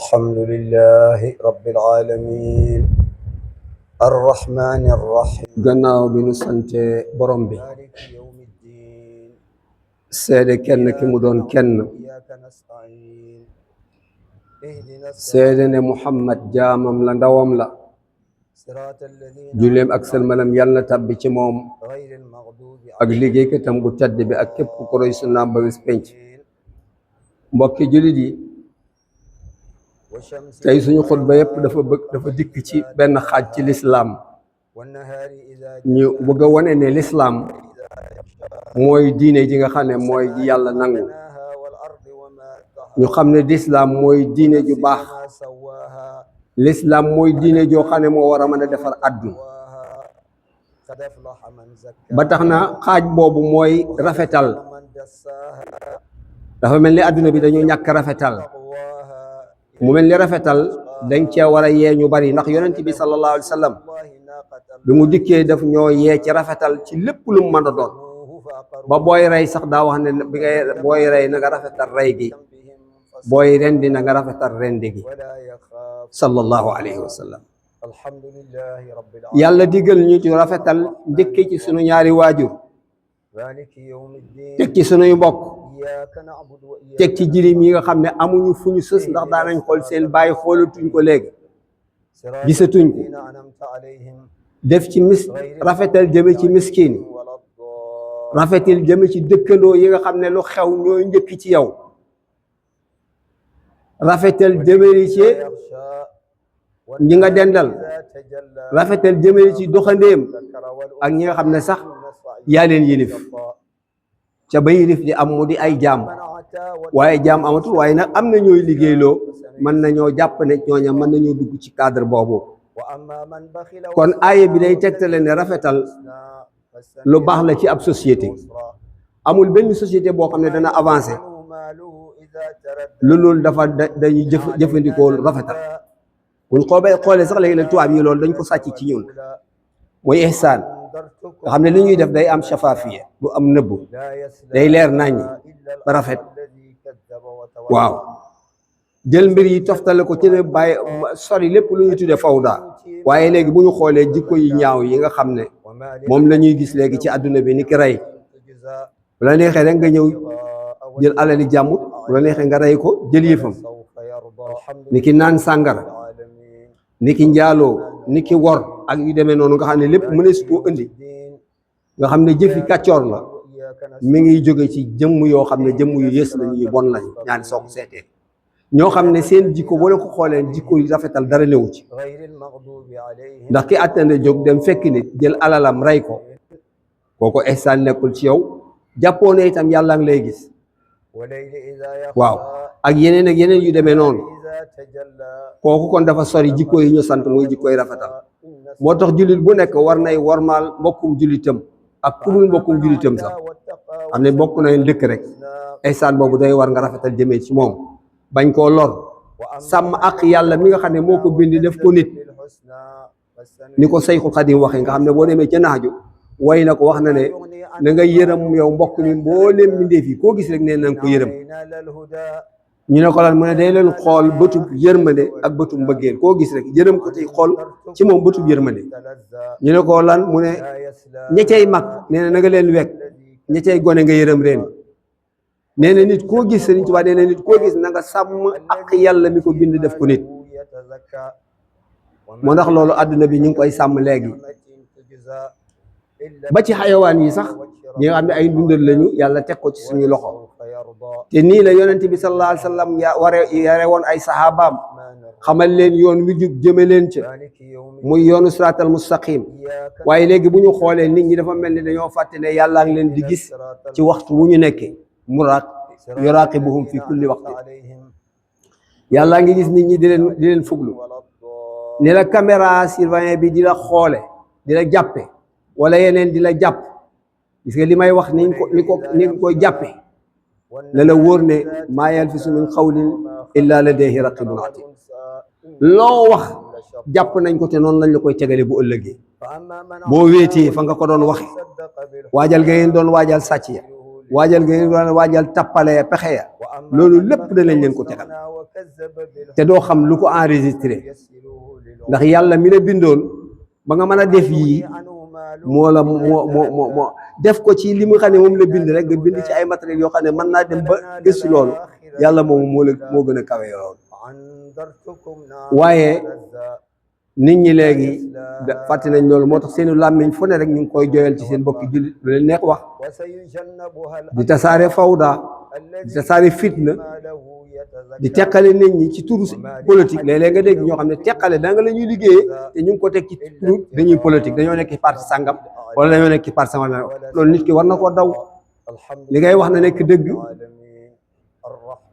الحمد لله رب العالمين الرحمن الرحيم gannaaw bi nu sante borom bi مالك يوم الدين seede kenn ki mu doon kenn إياك نستعين اهدنا seede ne Muhammad jaamam la ndawam la صراط الذين julleem ak sëlmalam yàlla na tàbbi ci moom غير المغضوب ak liggéeykatam bu tedd bi ak képp ku roy sunnaam ba bis penc mbokki jullit yi والشمس tey suñu xutba yépp dafa dikk ci benn xaaj ci lislaam والنهار إذا ñu bëgg a wane ne lislaam mooy diine ji nga xam ne mooy ji yàlla nangu جناها والأرض وما ñu xam ne lislaam mooy diine ju baax ما سواها lislaam mooy diine joo xam ne moo war a mën a defar àdduna قد أفلح من زكاها ba tax na xaaj boobu mooy rafetal ومن دساها dafa mel ni àdduna bi dañoo ñàkk rafetal تقواها mu mel ni rafetal dañ cee war a yee ñu bari ndax yonent bi sallallahu alayhi wa sallam الله ناقة bi mu dikkee daf ñoo yee ci rafetal ci lépp lu mu mën a doon ملوه فأقروا ba booy rey sax daa wax ne bi ngay booy rey na nga rafetal rey gi بهم booy rendi na nga rafetal rendi gi ولا يخاف sallallahu alayhi wa sallam الحمد لله رب العالمين yàlla digal ñu ci rafetal njëkkee ci sunu ñaari waajur مالك يوم الدين teg ci sunuy mbokk إياك نعبد وإياك teg ci jirim yi nga xam ne amuñu fu ñu sës ndax daanañ xool seen bàyyi xoolatuñ ko léegi صراط gisatuñ ko الذين أنعمت عليهم def ci rafetal jëme ci miskin yi ولا الضالين rafetal jëme ci dëkkandoo yi nga xam ne lu xew ñooy njëkk ci yow rafetal jëme ci يخشى ñi nga dendal إذا تجلى rafetal jëme ci doxandéem ذكر والأنثى ak ñi nga xam ne sax والنصع yaa leen yilif والضاء ca ba yilif di am mu di ay jaam من أتى waaye jaam amatul waaye nag am na ñooy liggéeyloo mën nañoo jàpp ne ñooña mën nañoo dugg ci cadre boobu وأما من بخل kon aaya bi day tegtale ne rafetal lu baax la ci ab société amul benn société boo xam ne dana avancé ماله إذا تردى lu loolu dafa dañuy jëfandikoo rafetal buñ xoolee sax léegi nag tubaab yi loolu dañ ko sàcc ci ñun mooy ihsaan أنذرتكم nga xam ne li ñuy def day am shafaafiya du am nëbbu لا يسلم day leer naññi إلا ba rafet الذي كذب وتولى waaw jël mbir yi toftale ko ci ne bàyyi sori lépp lu ñu tuddee fawda waaye léegi bu ñu xoolee jikko yi ñaaw yi nga xam ne وما moom la ñuy gis léegi ci àdduna bi ni ki rey تجزى bu la neexee rek nga ñëw jël alali jàmbur bu la neexee nga rey ko jël yëfam سوف يرضى الحمد ni ki naan sàngara للعالمين ni ki njaaloo ni ki wor ak yu demee noonu nga xam ne lépp mënees koo indi الدين nga xam ne jëfi kàccoor la وإياك mi ngi jóge ci jëmm yoo xam ne jëmm yu yées lañu yu bon lañu ñaani soo ko seetee ñoo xam ne seen jikko boo leen ko xoolee jikko yu rafetal dara newu ci غير المغضوب عليهم ndax ki attende jóg dem fekk nit jël alalam rey ko kooku ihsaan nekkul ci yow jàppoo ne itam yàlla ngi lay gis وليل إذا يخشى waaw ak yeneen yu demee noonu إذا تجلى kooku kon dafa sori jikko yi ñu sant muy jikko yi rafetal moo tax jullit bu nekk war nay warmaal mbokkum jullitam ak ku dul mbokkum jullitam sax والتقى am ne bokk nañ dëkk rek ihsaan boobu day war nga rafetal jëmee ci moom bañ koo lor sàmm ak yàlla mi nga xam ne moo ko bind def ko nit بالحسنى والسنة ni ko Sayxul Xadim waxee nga xam ne boo demee ca naaju way na ko wax na ne na nga yërëm yow mbokk mi mbooleem mbindeef yi koo gis rek nee na nga ko yërëm علينا للهدى ñu ne ko lan mu ne day leen xool bëtub yërmande ak bëtub mbëggeel koo gis rek yërëm ko tey xool ci moom bëtub yërmande تلذى ñu ne ko lan mu ne لا يسلى ña cay mag nee na nga leen wekk ña cay gone nga yërëm ren nee na nit koo gis Sëriñ Tuubaa nee na nit koo gis na nga sàmm ak yàlla mi ko bind def ko nit يتزكى moo ndax loolu àdduna bi ñu ngi koy sàmm léegi تجزى إلا ba ci xayawaan yi sax ñi nga xam ne ay dundal lañu yàlla teg ko ci suñu loxo سوف يرضى te nii la yonent bi sallallahu alayhi wa sallam yare woon ay saxaabaam xamal leen yoon wi jub jëme leen ca مالك يوم muy yoonu siraatal mustaqim إياك waaye léegi bu ñu xoolee nit ñi dafa mel ni dañoo fàtte ne yàllaa ngi leen di gis ci waxtu wu ñu nekkee yuraqibuhum fi kulli waqti عليهم yàllaa ngi gis nit ñi di leen fuglu ولا الضالين ni la caméra surveillant bi di la xoole di la jàppe wala yeneen di la jàpp gis nga li may wax ni nga koy jàppe la la wóor ne maa yalfisu min qawlin illa ladayhi raqibun atid loo wax jàpp nañ ko te noonu lañ la koy tegale bu ëllëgee فأما من boo wéetee fa nga ko doon waxe صدق بالحسنى waajal nga ngeen doon waajal sàcc ya waajal nga ngeen doon waajal tappale ya pexe ya loolu lépp danañ leen ko tegal te doo xam lu ko enregistré ndax yàlla mi la bindoon ba nga mën a def yii moo la moo def ko ci li mu xam ne moom la bind rek nga bind ci ay matériels yoo xam ne mën naa dem ba gëstu loolu yàlla moom moo gën a kawe loolu waaye nit ñi léegi fàtte nañ loolu moo tax seeni làmmiñ fu ne rek ñu ngi koy joyal ci seen bokki jullit lu leen neex wax di tasaare fawda di tasaare fitna di teqale nit ñi ci turu politique léeg-léeg nga dégg ñoo xam ne teqale da nga la ñuy liggéeyee te ñu ngi ko teg ci turu dañuy politique dañoo nekk ci parti sàngam wala dañoo nekk ci parti sàngam loolu nit ki war na koo daw li ngay wax na nekk dëgg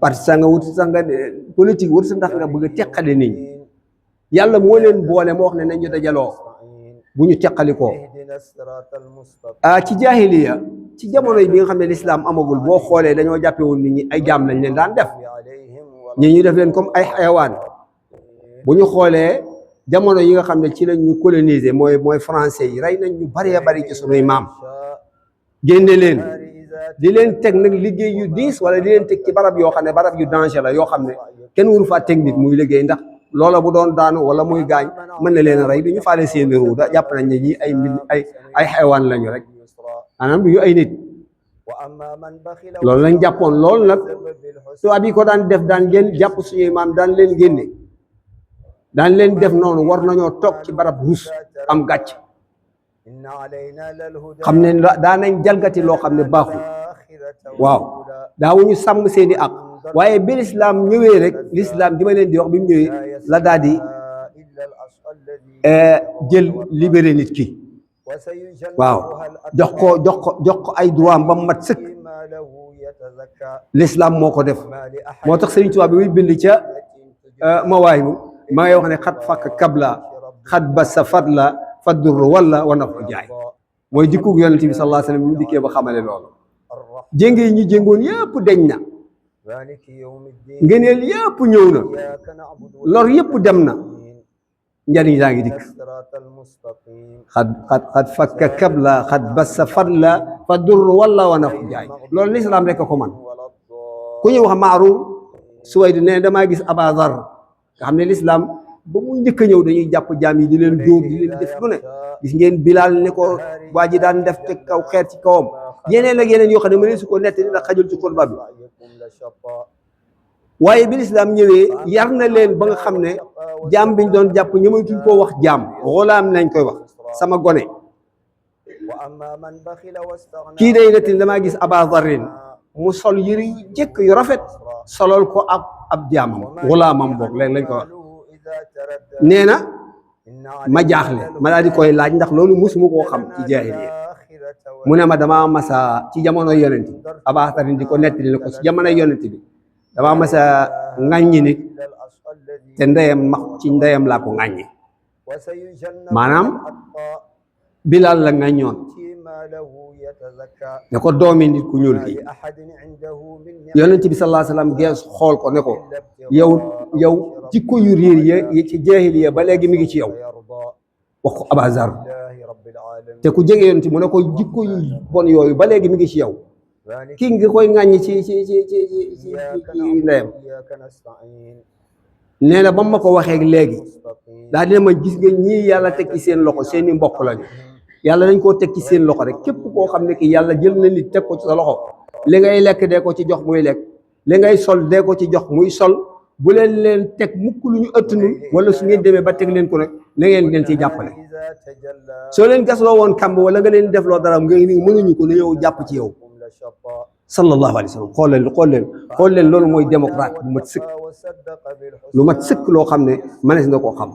parti sàngam wut sànga politique wut sa ndax nga bëgg a teqale nit ñi yàlla moo leen boole moo wax ne nañu dajaloo bu ñu teqalikoo ci jaahiliya ci jamono yi bi nga xam ne lislaam amagul boo xoolee dañoo jàppewul nit ñi ay jaam lañ leen daan def ñi ñu def leen comme ay xayawaan bu ñu xoolee jamono yi nga xam ne ci lañ ñu coloniser mooy français yi rey nañ ñu bëree bëri ci sunuy maam génne leen di leen teg nag liggéey yu diis wala di leen teg ci barab yoo xam ne barab yu danger la yoo xam ne kenn waru faa teg nit muy liggéey ndax loola bu doon daanu wala muy gaañ mën na leen a rey du ñu faale seen ruu da jàpp nañ ne ñi ay xayawaan lañu rek maanaam du ñu ay nit loolu lañ jàppoon loolu nag tubaab yi ko daan def daan ngeen jàpp suñuy maam daan leen génne daan leen def noonu war nañoo toog ci barab ruus am gàcc xam ne daa nañ jalgati loo xam ne baaxul waaw daawuñu sàmm seeni ak waaye bi lislaam ñëwee rek lislaam ji ma leen di wax bi mu ñëwee la daal di jël libéré nit ki waaw jox ko ay droit ba mu mat sëkk lislaam moo ko def moo tax Sëriñ Tuubaa bi muy bind ca mawaay bu ma ngay wax ne xat fakk kabla xat ba sa fadla faddurru wala wana ko jaay mooy dikkug yonent bi sallallahu alayhi wa sallam bi mu dikkee ba xamale loolu jénge yi ñu jéngoon yëpp deñ na ngëneel yëpp ñëw na lor yëpp dem na njariñ yaa ngi dikk xat fakka kabla xat bassa fadla fa dur wala wana ko jaay loolu lislaam rek a ko man ku ñu wax Maaruur Suwayd ne damaa gis Abazar nga xam ne lislaam ba mu njëkk a ñëw dañuy jàpp jaam yi di leen dóor di leen def lu ne gis ngeen Bilaal ne ko waa ji daan def te kaw xeet ci kawam yeneen ak yeneen yoo xam ne mënee su ko nett ni ndax xajul ci xutba bi waaye bi lislaam ñëwee yar na leen ba nga xam ne jaam biñ doon jàpp ñëmatuñ koo wax jaam xulaam nañ koy wax sama gone kii day nettali damaa gis Aba Zarrin mu sol yëre yu jëkk yu rafet solol ko ab jaamam xulaamam boog léegi lañ koy wax nee na ma jaaxle ma daal di koy laaj ndax loolu musuma koo xam ci jaahiliya mu ne ma damaa masa ci jamono yonent bi Aba Zarrin di ko nettali ne ko ci jamono yonent bi damaa masa ŋàññi nit te ci ndeyam laa ko ŋàññi maanaam Bilaal la ŋàññoon ne ko doomi nit ku ñuul kii yonent bi sallallahu alayhi wa sallam gees xool ko ne ko yow jikko yu réer yi ci jaahiliya ba léegi mi ngi ci yow wax ko Aba Zar te ku jege yonent mu ne ko jikko yu bon yooyu ba léegi mi ngi ci yow kii nga koy ŋàññi ci ndeyam nee na ba ma ko waxee léegi daa dina ma gis nga ñii yàlla teg ci seen loxo seeni mbokk lañu yàlla dañ koo teg ci seen loxo rek képp koo xam ne ki yàlla jël na nit teg ko ci sa loxo li ngay lekk dee ko ci jox muy lekk li ngay sol dee ko ci jox muy sol bu leen teg mukk lu ñu ëttanul wala su ngeen demee ba teg leen ko nag na ngeen leen ciy jàppale soo leen gasloo woon kàmb wala nga leen def loo dara nga ni mënuñu ko na ñëw jàpp ci yow sallallahu alayhi wa sallam xool leen loolu mooy démocrate bu mat sëkk lu mat sëkk loo xam ne mënees na koo xam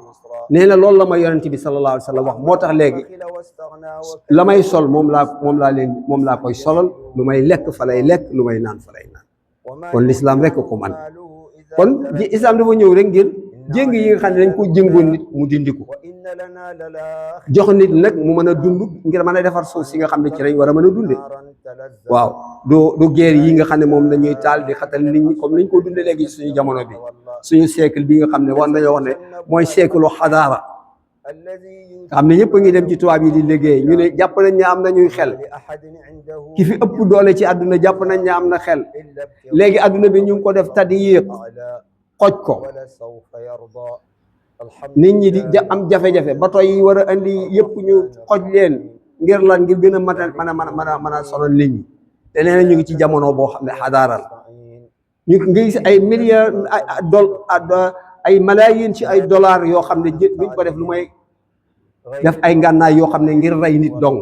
nee na loolu la ma yonent bi sallallahu alayhi wa sallam wax moo tax léegi la may sol moom laa koy solal lu may lekk fa lay lekk lu may naan fa lay naan kon l'islam rek ko man kon islam dafa ñëw rek ngir jéng yi nga xam ne dañ ko jëngoon nit mu dindi ko jox nit nag mu mën a dund ngir mën a defar suuf si nga xam ne ci lañ war a mën a dunde waaw du guerre yi nga xam ne moom lañuy taal di xatal nit ñi comme niñ ko dunde léegi suñu jamono bi suñu siècle bi nga xam ne war nañoo wax ne mooy siècle xadaara nga xam ne ñëpp a ngi dem ci tubaab yi di liggéey ñu ne jàpp nañ ne am nañuy xel ki fi ëpp doole ci àdduna jàpp nañ ne am na xel léegi àdduna bi ñu ngi ko def tadyiq xoj ko ولسوف يرضى الحمد nit ñi di لله am jafe-jafe bato yi war a andi yëpp ñu xoj leen ngir lan ngir gën a mën a sonal nit ñi te nee na ñu ngi ci jamono boo xam ne xadaaral ñu ngi gis ay milliards ay malaayin ci ay dollars yoo xam ne duñ ko def lu may def ay ngànnaay yoo xam ne ngir rey nit dong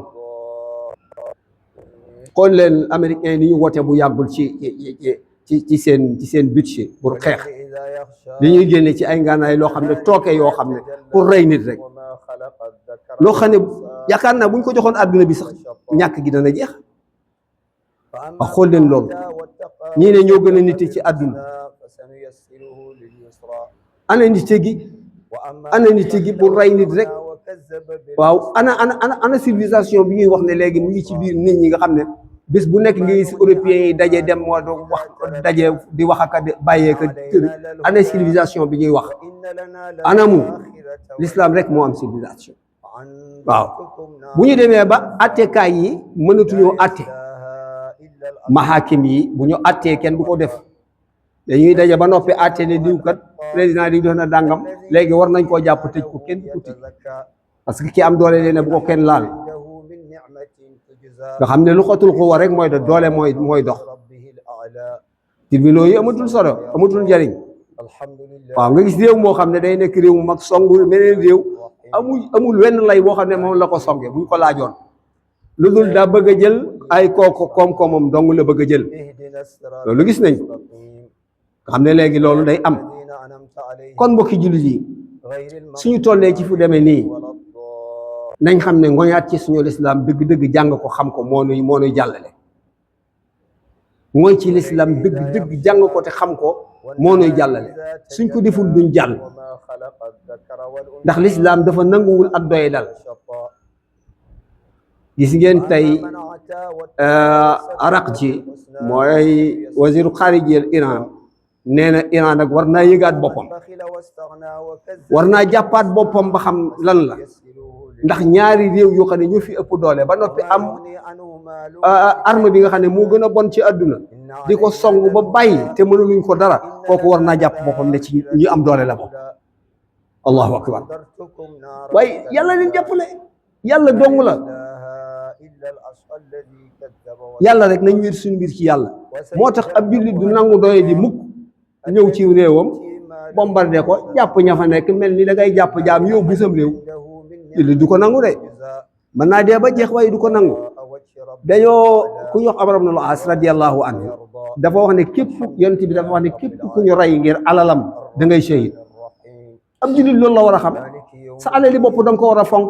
xool leen américain yi ni ñu wote bu yàggul ci seen budget pour xeex li ñuy génne ci ay ngànnaay loo xam ne tooke yoo xam ne pour rey nit rek loo xam ne yaakaar naa bu ñu ko joxoon àdduna bi sax ñàkk gi dana jeex wax xool leen loolu ñii ne ñoo gën a nite ci àdduna ana nite gi pour rey nit rek waaw ana civilisation bi ñuy wax ne léegi mu ngi ci biir nit ñi nga xam ne bés bu nekk ngi gis européens yi daje dem moo do wax daje di wax ak bàyyee ka tër ana civilisation bi ñuy wax anamu l'islam rek moo am civilisation waaw bu ñu demee ba attekaay yi mënatuñoo atte mahakim yi bu ñu attee kenn du ko def dañuy daje ba noppi atte ne diw kat président di doon na dàngam léegi war nañ koo jàpp tëj ko kenn du ko tëj parce que ki am doole leen ne bu ko kenn laal nga xam ne lu xotul ko war rek mooy dox doole mooy dox tribunaux yi amatul solo amatul njariñ waaw nga gis réew moo xam ne day nekk réew mu mag songu meneen réew amul wenn lay boo xam ne moom la ko songe buñ ko laajoon lu dul daa bëgg a jël ay koom-koomam dong la bëgg a jël loolu gis nañ ko nga xam ne léegi loolu day am kon mbokki jullit yi suñu tollee ci fu demee nii nañ xam ne ngoñaat ci suñu lislaam dëgg-dëgg jàng ko xam ko moo nuy jàllale mooy ci lislaam dëgg-dëgg jàng ko te xam ko moo nuy jàllale suñ ko deful duñ jàll ndax lislaam dafa nanguwul ak doye dal gis ngeen tey Araqchi mooy wasiru xaarijiyal Iran nee na Iran nag war naa yëgaat boppam war naa jàppaat boppam ba xam lan la ndax ñaari réew yoo xam ne ñu fi ëpp doole ba noppi am arme bi nga xam ne moo gën a bon ci àdduna di ko song ba bàyyi te mënuluñ ko dara kooku war naa jàpp boppam ne ci ñu am doole la bopp allahu akbar waaye yàlla leen jàppale yàlla dong la yàlla rek nañ wér suñu mbir ci yàlla moo tax ab jullit du nangu doye di mukk ñëw ci réewam bombardé ko jàpp ña fa nekk mel ni da ngay jàpp jaam yóbbu sam réew jullit du ko nangu de mën naa dee ba jeex waaye du ko nangu dañoo ku ñu wax Amr ibn al-As radiyallahu anhu dafa wax ne képp yonent bi dafa wax ne képp ku ñu rey ngir alalam da ngay shahid ab jullit loolu la war a xam sa alali bopp da nga ko war a fonk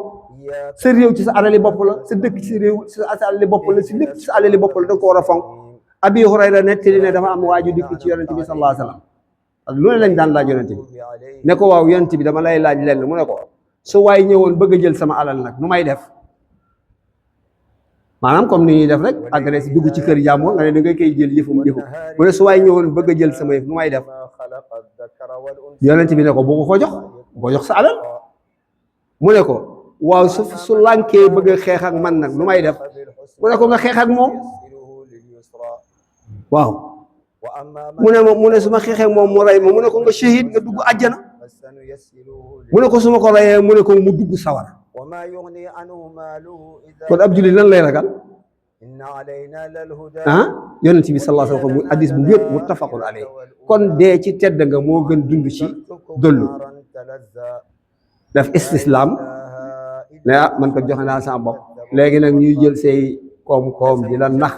sa réew ci sa alali bopp la sa dëkk ci sa réew sa alali bopp la si lépp ci sa alali bopp la da nga ko war a fonk Abi Hurayra nettali ne dafa am waaju dikk ci yonent bi sallallahu alayhi wa sallam lu ne lañ daan laaj yonent bi ne ko waaw yonent bi dama lay laaj lenn mu ne ko su waay ñëwoon bëgg a jël sama alal nag nu may def maanaam comme ni ñuy def rek adresse dugg ci kër jàmbur nga ne da nga koy jël yëfum mu ne su waay ñëwoon bëgg a jël sama yëf nu may def yonent bi ne ko boo ko jox sa alal mu ne ko waaw su lànkee bëgg a xeex ak man nag nu may def mu ne ko nga xeex ak moom waaw mu ne su ma xeexee moom mu rey ma mu ne ko nga shahid nga dugg àjjana mu ne ko su ma ko reyee mu ne ko mu dugg sawara kon ab jullit lan lay ragal yonent bi sallallahu alayhi wa sallam mu addis bu wér muttafaqun alayhi kon dee ci tedd nga moo gën dund ci dollu daf istislaam ne man ko joxe naa sama bopp léegi nag ñuy jël say koom-koom di la nax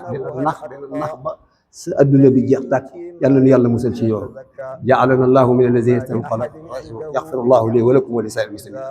ba sa adduna bi jeex tàkk yal na nu yàlla musal ci yoon ja'alana allahu min allazina istaqamu yaxfiru allahu li wa lakum wa li saa'iril muslimin